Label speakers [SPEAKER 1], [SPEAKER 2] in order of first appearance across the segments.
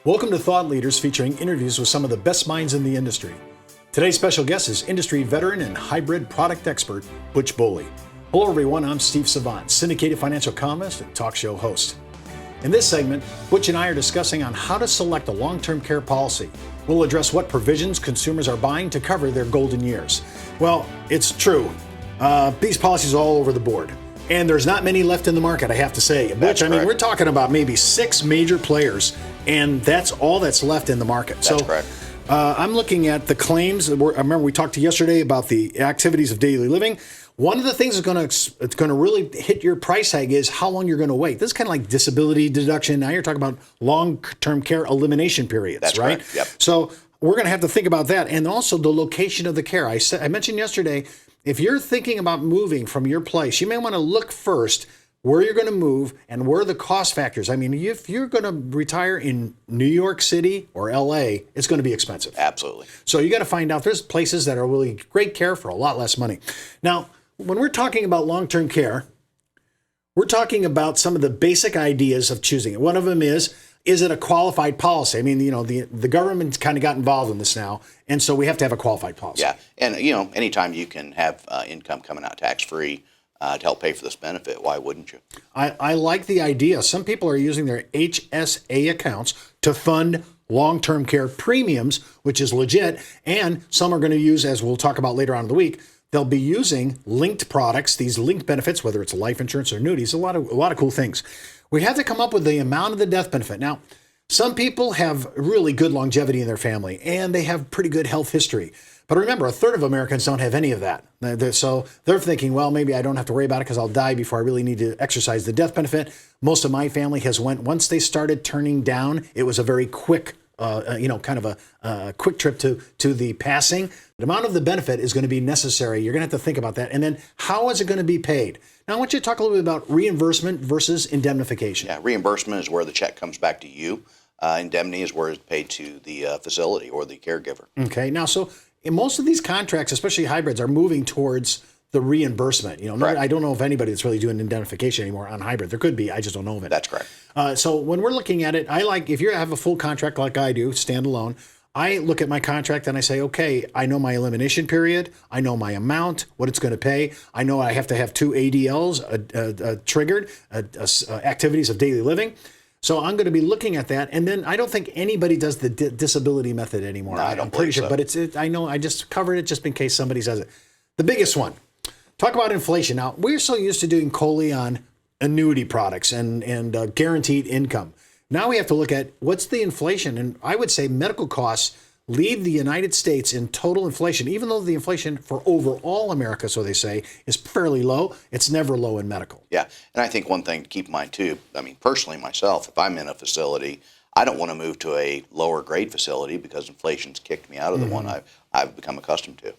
[SPEAKER 1] Welcome to Thought Leaders, featuring interviews with some of the best minds in the industry. Today's special guest is industry veteran and hybrid product expert, Butch Boley. Hello everyone, I'm Steve Savant, syndicated financial columnist and talk show host. In this segment, Butch and I are discussing on how to select a long-term care policy. We'll address what provisions consumers are buying to cover their golden years. Well, it's true. These policies are all over the board. And there's not many left in the market, I have to say. Butch, we're talking about maybe 6 major players, and that's all that's left in the market.
[SPEAKER 2] That's correct.
[SPEAKER 1] I'm looking at the claims. I remember we talked to yesterday about the activities of daily living. One of the things that's going to really hit your price tag is how long you're going to wait. This is kind of like disability deduction. Now you're talking about long-term care elimination periods,
[SPEAKER 2] that's
[SPEAKER 1] right?
[SPEAKER 2] Correct. Yep.
[SPEAKER 1] So we're going to have to think about that, and also the location of the care. I mentioned yesterday, if you're thinking about moving from your place, you may want to look first where you're going to move and where are the cost factors. I mean, if you're going to retire in New York City or LA, it's going to be expensive.
[SPEAKER 2] Absolutely.
[SPEAKER 1] So you got to find out there's places that are really great care for a lot less money. Now, when we're talking about long-term care, we're talking about some of the basic ideas of choosing it. One of them is it a qualified policy? I mean, the government's kind of got involved in this now, and so we have to have a qualified policy.
[SPEAKER 2] Yeah, and anytime you can have income coming out tax-free to help pay for this benefit, why wouldn't you?
[SPEAKER 1] I like the idea. Some people are using their HSA accounts to fund long-term care premiums, which is legit, and some are going to use, as we'll talk about later on in the week, they'll be using linked products, these linked benefits, whether it's life insurance or annuities, a lot of cool things. We have to come up with the amount of the death benefit. Now, some people have really good longevity in their family, and they have pretty good health history. But remember, a third of Americans don't have any of that. So they're thinking, well, maybe I don't have to worry about it because I'll die before I really need to exercise the death benefit. Most of my family once they started turning down, it was a very quick kind of a quick trip to the passing. The amount of the benefit is going to be necessary. You're going to have to think about that. And then how is it going to be paid? Now, I want you to talk a little bit about reimbursement versus indemnification.
[SPEAKER 2] Yeah, reimbursement is where the check comes back to you. Indemnity is where it's paid to the facility or the caregiver.
[SPEAKER 1] Okay. Now, so in most of these contracts, especially hybrids, are moving towards the reimbursement. I don't know if anybody that's really doing indemnification anymore on hybrid. There could be. I just don't know of it.
[SPEAKER 2] That's correct.
[SPEAKER 1] So when we're looking at it, if you have a full contract like I do, standalone, I look at my contract and I say, okay, I know my elimination period. I know my amount, what it's going to pay. I know I have to have 2 ADLs triggered, activities of daily living. So I'm going to be looking at that. And then I don't think anybody does the disability method anymore.
[SPEAKER 2] No,
[SPEAKER 1] I'm pretty sure, but I know I just covered it just in case somebody says it. The biggest one, talk about inflation. Now, we're so used to doing COLI on annuity products and guaranteed income. Now we have to look at what's the inflation. And I would say medical costs lead the United States in total inflation, even though the inflation for overall America, so they say, is fairly low. It's never low in medical.
[SPEAKER 2] Yeah. And I think one thing to keep in mind, too, personally myself, if I'm in a facility, I don't want to move to a lower grade facility because inflation's kicked me out of the one I've become accustomed to.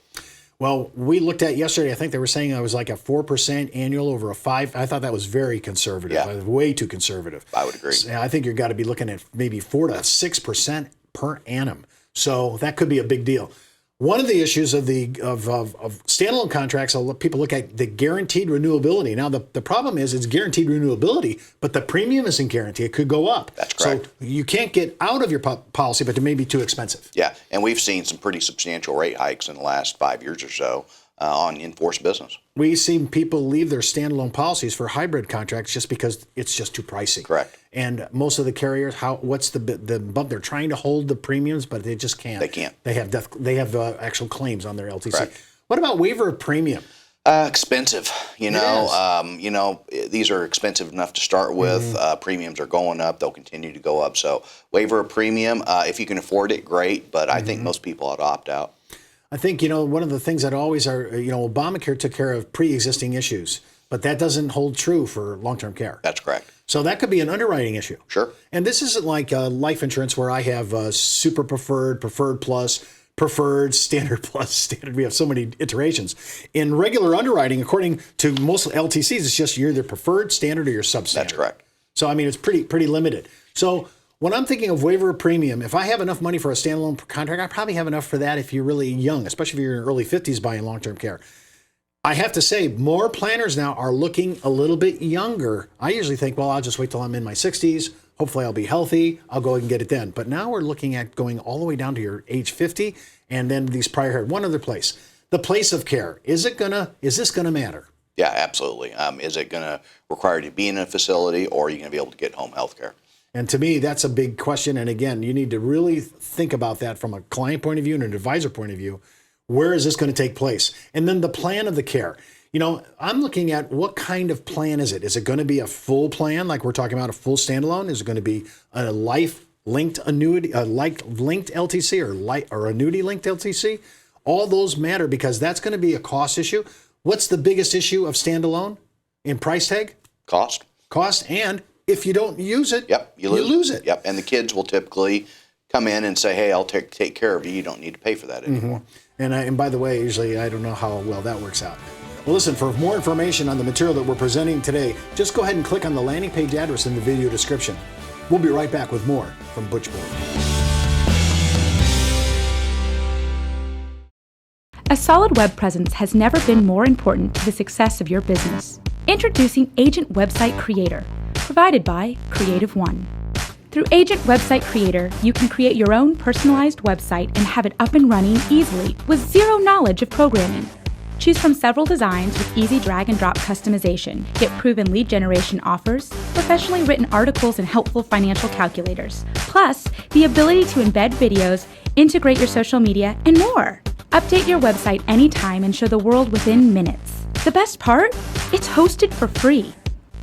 [SPEAKER 1] Well, we looked at yesterday, I think they were saying it was like a 4% annual over a 5. I thought that was very conservative.
[SPEAKER 2] Yeah.
[SPEAKER 1] Way too conservative.
[SPEAKER 2] I would agree.
[SPEAKER 1] I think you've got to be looking at maybe 4 to 6% per annum. So that could be a big deal. One of the issues of standalone contracts, people look at the guaranteed renewability. Now, the problem is it's guaranteed renewability, but the premium isn't guaranteed. It could go up.
[SPEAKER 2] That's correct.
[SPEAKER 1] So you can't get out of your policy, but it may be too expensive.
[SPEAKER 2] Yeah, and we've seen some pretty substantial rate hikes in the last 5 years or so on in-force business.
[SPEAKER 1] We've seen people leave their standalone policies for hybrid contracts just because it's just too pricey.
[SPEAKER 2] Correct.
[SPEAKER 1] And most of the carriers, what's the bump? They're trying to hold the premiums, but they just can't.
[SPEAKER 2] They can't.
[SPEAKER 1] They have actual claims on their LTC.
[SPEAKER 2] Correct.
[SPEAKER 1] What about waiver of premium?
[SPEAKER 2] Expensive. These are expensive enough to start with. Premiums are going up. They'll continue to go up. So waiver of premium, if you can afford it, great. But I think most people ought to opt out.
[SPEAKER 1] I think, one of the things that always are, Obamacare took care of pre-existing issues, but that doesn't hold true for long-term care.
[SPEAKER 2] That's correct.
[SPEAKER 1] So that could be an underwriting issue.
[SPEAKER 2] Sure.
[SPEAKER 1] And this isn't like life insurance where I have super preferred, preferred plus, preferred, standard plus, standard. We have so many iterations. In regular underwriting, according to most LTCs, it's just you're either preferred, standard, or you're substandard.
[SPEAKER 2] That's correct.
[SPEAKER 1] So, it's pretty limited. So when I'm thinking of waiver of premium, if I have enough money for a standalone contract, I probably have enough for that if you're really young, especially if you're in your early 50s buying long-term care. I have to say, more planners now are looking a little bit younger. I usually think, well, I'll just wait till I'm in my 60s. Hopefully I'll be healthy. I'll go and get it then. But now we're looking at going all the way down to your age 50 and then these prior. One other place, the place of care. Is this gonna matter?
[SPEAKER 2] Yeah, absolutely. Is it going to require you to be in a facility, or are you going to be able to get home health care?
[SPEAKER 1] And to me, that's a big question. And again, you need to really think about that from a client point of view and an advisor point of view. Where is this going to take place? And then the plan of the care. I'm looking at what kind of plan is it? Is it going to be a full plan, like we're talking about, a full standalone? Is it going to be a life-linked annuity, a linked LTC or annuity-linked LTC? All those matter because that's going to be a cost issue. What's the biggest issue of standalone in price tag?
[SPEAKER 2] Cost.
[SPEAKER 1] And if you don't use it,
[SPEAKER 2] Yep,
[SPEAKER 1] you lose it.
[SPEAKER 2] Yep, and the kids will typically come in and say, hey, I'll take care of you. You don't need to pay for that anymore.
[SPEAKER 1] And by the way, usually I don't know how well that works out. Well, listen, for more information on the material that we're presenting today, just go ahead and click on the landing page address in the video description. We'll be right back with more from Butchboard.
[SPEAKER 3] A solid web presence has never been more important to the success of your business. Introducing Agent Website Creator, provided by CreativeOne. Through Agent Website Creator, you can create your own personalized website and have it up and running easily with zero knowledge of programming. Choose from several designs with easy drag and drop customization. Get proven lead generation offers, professionally written articles, and helpful financial calculators. Plus, the ability to embed videos, integrate your social media, and more. Update your website anytime and show the world within minutes. The best part? It's hosted for free.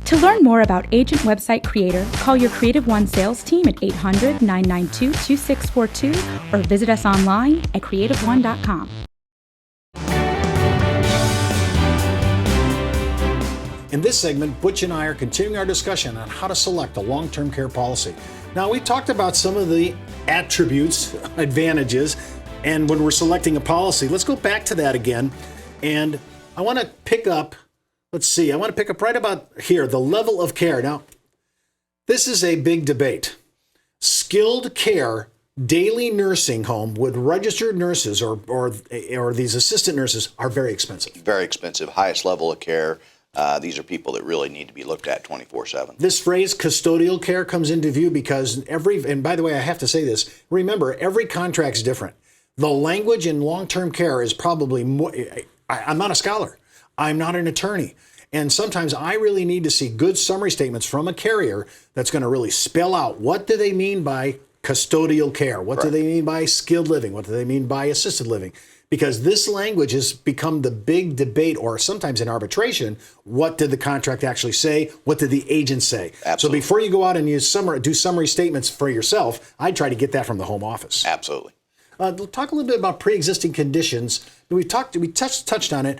[SPEAKER 3] To learn more about Agent Website Creator, call your CreativeOne sales team at 800-992-2642 or visit us online at creativeone.com.
[SPEAKER 1] In this segment, Butch and I are continuing our discussion on how to select a long-term care policy. Now, we talked about some of the attributes, advantages, and when we're selecting a policy, let's go back to that again. And I want to pick up right about here, the level of care. Now, this is a big debate. Skilled care, daily nursing home with registered nurses or these assistant nurses are very expensive.
[SPEAKER 2] Very expensive, highest level of care. These are people that really need to be looked at 24/7.
[SPEAKER 1] This phrase custodial care comes into view because and by the way, I have to say this, remember, every contract's different. The language in long-term care is probably more, I'm not a scholar. I'm not an attorney. And sometimes I really need to see good summary statements from a carrier that's going to really spell out what do they mean by custodial care? What do they mean by skilled living? What do they mean by assisted living? Because this language has become the big debate, or sometimes in arbitration, what did the contract actually say? What did the agent say?
[SPEAKER 2] Absolutely.
[SPEAKER 1] So before you go out and do summary statements for yourself, I'd try to get that from the home office.
[SPEAKER 2] Absolutely.
[SPEAKER 1] Talk a little bit about pre-existing conditions. We touched on it.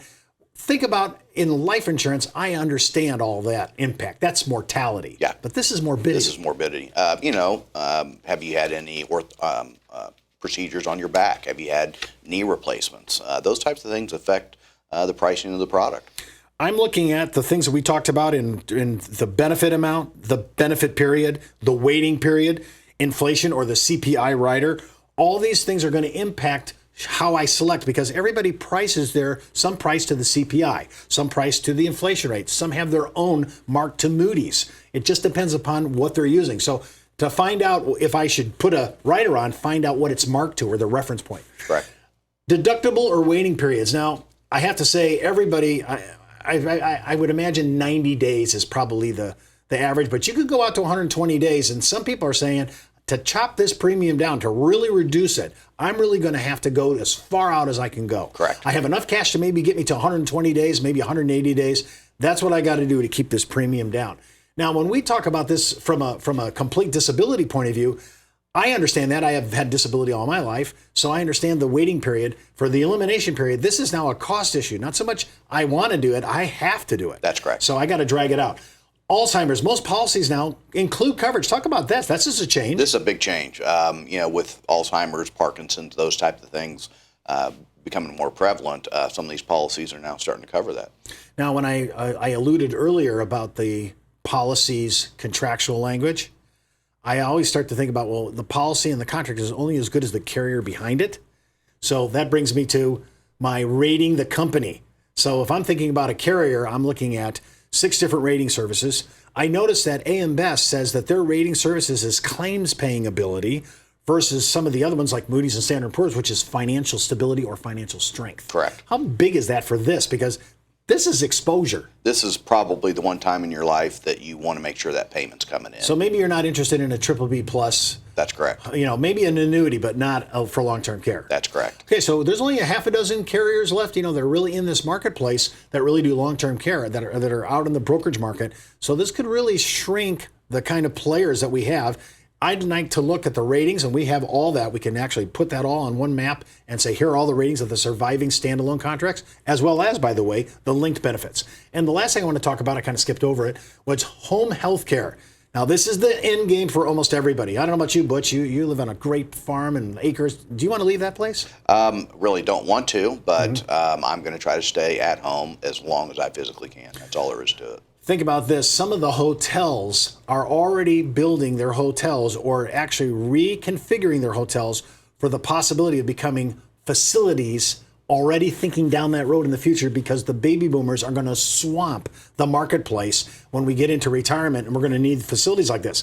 [SPEAKER 1] Think about in life insurance, I understand all that impact. That's mortality.
[SPEAKER 2] Yeah.
[SPEAKER 1] But this is morbidity.
[SPEAKER 2] This is morbidity. Have you had any procedures on your back? Have you had knee replacements? Those types of things affect the pricing of the product.
[SPEAKER 1] I'm looking at the things that we talked about in the benefit amount, the benefit period, the waiting period, inflation or the CPI rider. All these things are going to impact how I select because everybody prices some price to the CPI, some price to the inflation rate. Some have their own mark to Moody's. It just depends upon what they're using. So to find out if I should put a rider on, find out what it's marked to or the reference point.
[SPEAKER 2] Right.
[SPEAKER 1] Deductible or waiting periods. Now, I have to say everybody, I would imagine 90 days is probably the average, but you could go out to 120 days and some people are saying, to chop this premium down, to really reduce it, I'm really going to have to go as far out as I can go.
[SPEAKER 2] Correct.
[SPEAKER 1] I have enough cash to maybe get me to 120 days, maybe 180 days. That's what I got to do to keep this premium down. Now, when we talk about this from a complete disability point of view, I understand that. I have had disability all my life, so I understand the waiting period. For the elimination period, this is now a cost issue. Not so much I want to do it, I have to do it.
[SPEAKER 2] That's correct.
[SPEAKER 1] So I got to drag it out. Alzheimer's, most policies now include coverage. Talk about that. That's just a change.
[SPEAKER 2] This is a big change. With Alzheimer's, Parkinson's, those types of things becoming more prevalent, some of these policies are now starting to cover that.
[SPEAKER 1] Now, when I alluded earlier about the policy's contractual language, I always start to think about, well, the policy and the contract is only as good as the carrier behind it. So that brings me to my rating the company. So if I'm thinking about a carrier, I'm looking at 6 different rating services. I noticed that AM Best says that their rating services is claims paying ability versus some of the other ones like Moody's and Standard & Poor's, which is financial stability or financial strength.
[SPEAKER 2] Correct.
[SPEAKER 1] How big is that for this? Because this is exposure.
[SPEAKER 2] This is probably the one time in your life that you want to make sure that payment's coming in.
[SPEAKER 1] So maybe you're not interested in a BBB plus.
[SPEAKER 2] That's correct.
[SPEAKER 1] Maybe an annuity, but not for long-term care.
[SPEAKER 2] That's correct.
[SPEAKER 1] Okay, so there's only a half a dozen carriers left, that are really in this marketplace that really do long-term care, that are out in the brokerage market. So this could really shrink the kind of players that we have. I'd like to look at the ratings, and we have all that. We can actually put that all on one map and say, here are all the ratings of the surviving standalone contracts, as well as, by the way, the linked benefits. And the last thing I want to talk about, I kind of skipped over it, was home health care. Now, this is the end game for almost everybody. I don't know about you, Butch. You live on a great farm and acres. Do you want to leave that place?
[SPEAKER 2] Really don't want to, but I'm going to try to stay at home as long as I physically can. That's all there is to it.
[SPEAKER 1] Think about this. Some of the hotels are already building their hotels or actually reconfiguring their hotels for the possibility of becoming facilities, already thinking down that road in the future, because the baby boomers are going to swamp the marketplace when we get into retirement, and we're going to need facilities like this.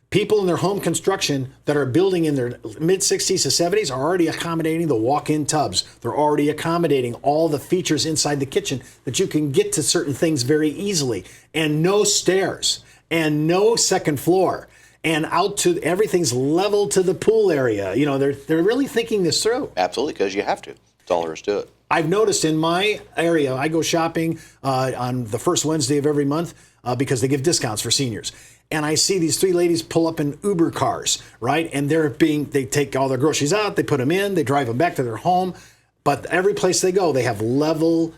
[SPEAKER 1] People in their home construction that are building in their mid-60s to 70s are already accommodating the walk-in tubs. They're already accommodating all the features inside the kitchen that you can get to certain things very easily. And no stairs and no second floor. And out to everything's level to the pool area. They're really thinking this through.
[SPEAKER 2] Absolutely, because you have to. That's all there is to it.
[SPEAKER 1] I've noticed in my area, I go shopping on the first Wednesday of every month because they give discounts for seniors. And I see these 3 ladies pull up in Uber cars, right? And they take all their groceries out, they put them in, they drive them back to their home. But every place they go, they have level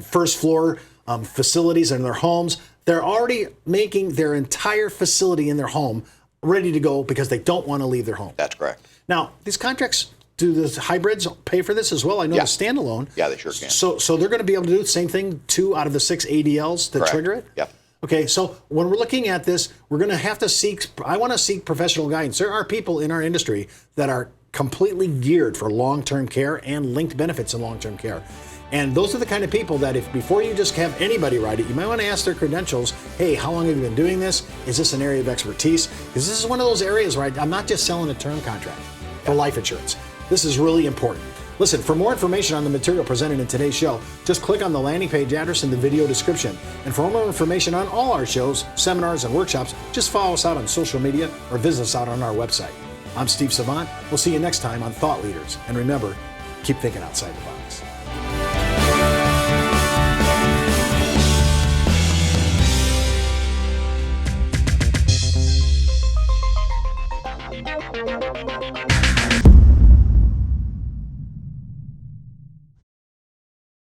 [SPEAKER 1] first floor facilities in their homes. They're already making their entire facility in their home ready to go because they don't want to leave their home.
[SPEAKER 2] That's correct.
[SPEAKER 1] Now, these contracts, do the hybrids pay for this as well? I know the standalone.
[SPEAKER 2] Yeah, they sure can.
[SPEAKER 1] So they're going to be able to do the same thing, 2 out of the 6 ADLs that
[SPEAKER 2] Correct.
[SPEAKER 1] trigger it?
[SPEAKER 2] Yep.
[SPEAKER 1] Okay, so when we're looking at this, we're going to have to I want to seek professional guidance. There are people in our industry that are completely geared for long-term care and linked benefits in long-term care. And those are the kind of people that before you just have anybody write it, you might want to ask their credentials. Hey, how long have you been doing this? Is this an area of expertise? Because this is one of those areas where I'm not just selling a term contract for life insurance. This is really important. Listen, for more information on the material presented in today's show, just click on the landing page address in the video description. And for more information on all our shows, seminars, and workshops, just follow us out on social media or visit us out on our website. I'm Steve Savant. We'll see you next time on Thought Leaders. And remember, keep thinking outside the box.